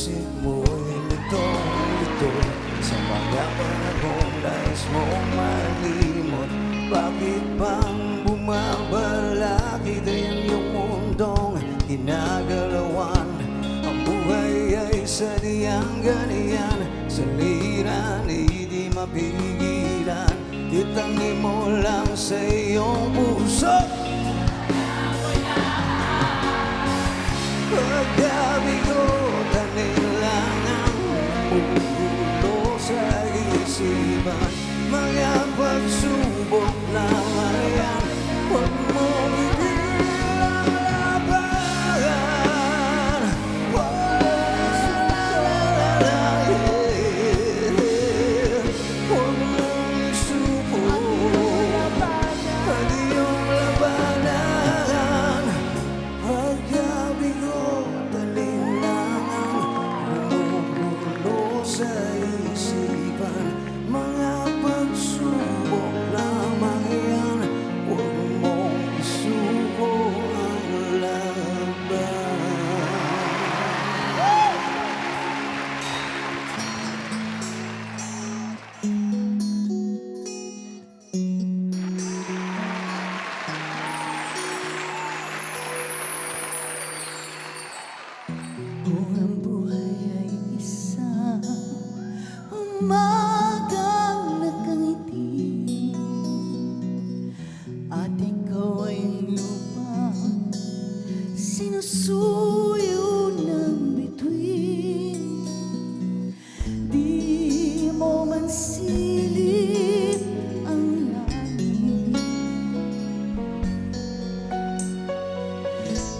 isip mo'y lito sa mga panahong nais mong malimot. Bakit bang bumabalakid ang iyong mundong ginagalawan? Ang buhay ay sadyang ganyan, sa liran hindi mapigilan. Itangi mo lang sa iyong puso. Paggabi ko, tanin lang ang mulo sa isipan. Mga pagsubok naman yan, huwag mong ipilang labanan. Huwag mong isuko at iyong labanan. Paggabi ko, tanin lang ang mulo sa isipan. Mga pagsubok lamang yan, huwag mong isuko ang laban. Kung ang buhay ay isang umagang nakangiti at ikaw ay lupang sinusuyo ng bituin, di mo man silip ang langit,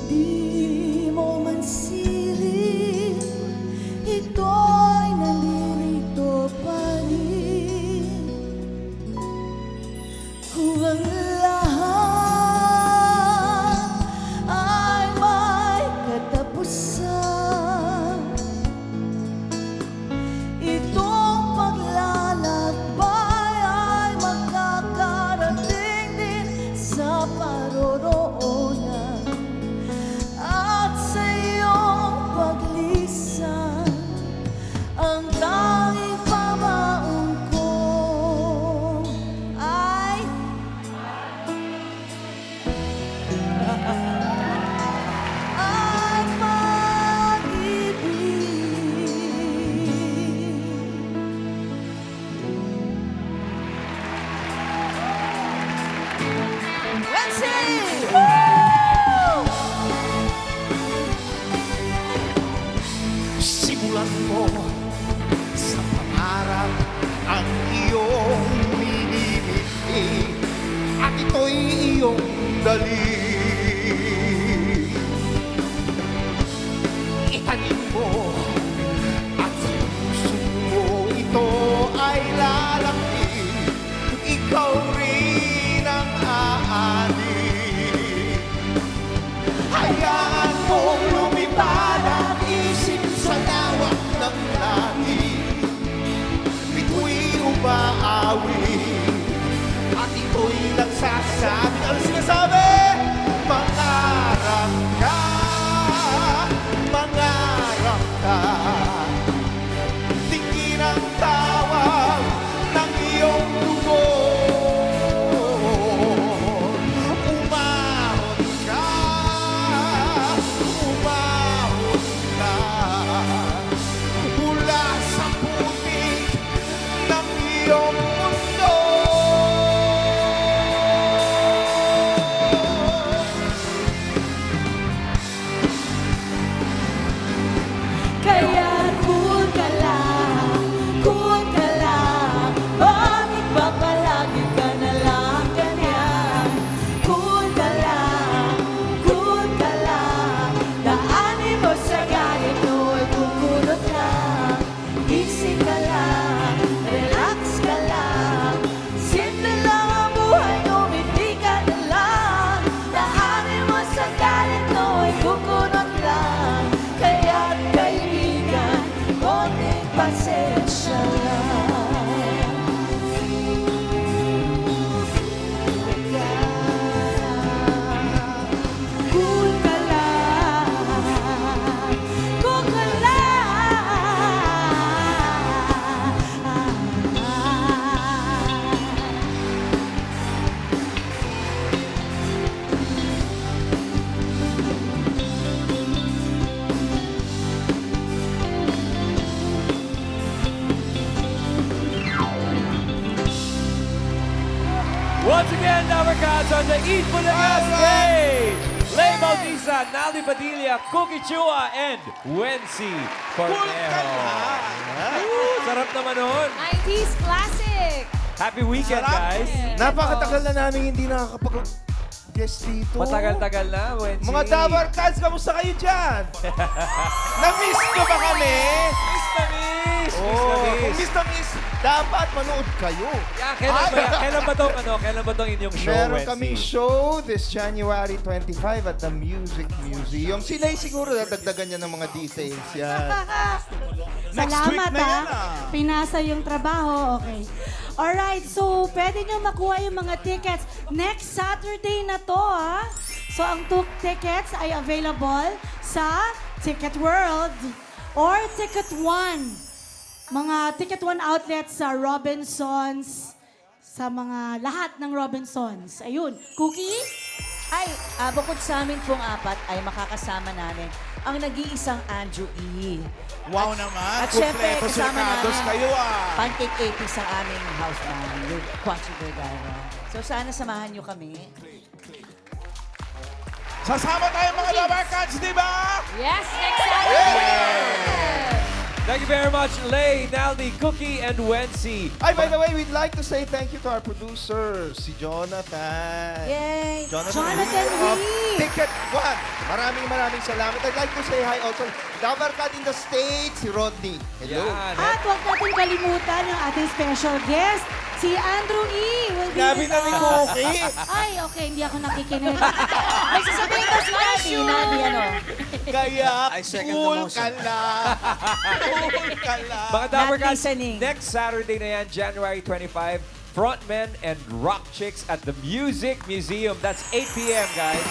di mo man silip, ito'y nalilito pa rin. Kung ang lahat ay may katapusan, itong paglalakbay ay makakarating din sa paroroonan. At sa iyong paglisan, ang tanging pamaon ko ay pag-ibig. Let's see! Woo! Simulan mo sa pangarap ang iyong minimiti at ito'y iyong dali. Itanim mo at sa puso mo ito ay lalaki. Ikaw rin ang aani. Hayaan mong lumipad ang isip sa lawak ng langit. Bituin umaawi at ito'y nagsasabi. Ano sinasabi? Dabber Cats on the Eat Bulaga stage! Lay Bautista, Naldi Padilla, Cookie Chua, and Wency Cornejo. Sarap naman nun. 90s classic. Happy weekend, guys. Napakatagal na namin hindi nakakapag-guest dito. Matagal-tagal na, Wency. Mga Dabber Cats, kamusta kayo dyan? Na-miss nyo ba kami? Miss na miss! Kung miss na miss, dapat manood kayo. Yeah, kailan ba tong inyong show, Meron Wency? kaming show this January 25 at the Music Museum. Sila'y siguro dadagdagan niya ng mga details yan. Salamat Pinasa yung trabaho, okay. Alright, so pwede nyo makuha yung mga tickets next Saturday na to, ha? So ang tickets ay available sa Ticket World or Ticket One. Mga Ticket One outlets sa Robinsons, sa mga lahat ng Robinsons. Ayun, Cookie? Ay, bukod sa amin pong apat ay makakasama namin ang nag-iisang Andrew E. Wow naman. At syempre, Kumpleto kasama Sirkados namin kayo ah. Pancake 80 sa aming house band, yung Quachi Vergara. So sana samahan nyo kami. Sasama tayo mga Dabber Cats, di ba? Yes, next Saturday! Thank you very much, Lay, Naldi, Cookie, and Wency. Ay, by the way, we'd like to say thank you to our producer, si Jonathan. Yay! Jonathan of Lee. Ticket One. Maraming salamat. I'd like to say hi also. Dabber Cat in the States, si Rodney. Hello. Yan. At huwag natin kalimutan ang ating special guest, si Andrew E. will be Gabi with na ni us. Cookie. Ay, okay, hindi ako nakikinig. May sasabihin ko si Nadi, ano? Kaya cool ka lang. Cool ka lang. Mga Dabber Not Cats, listening. next Saturday na yan, January 25, Frontmen and Rock Chicks at the Music Museum. That's 8 p.m., guys.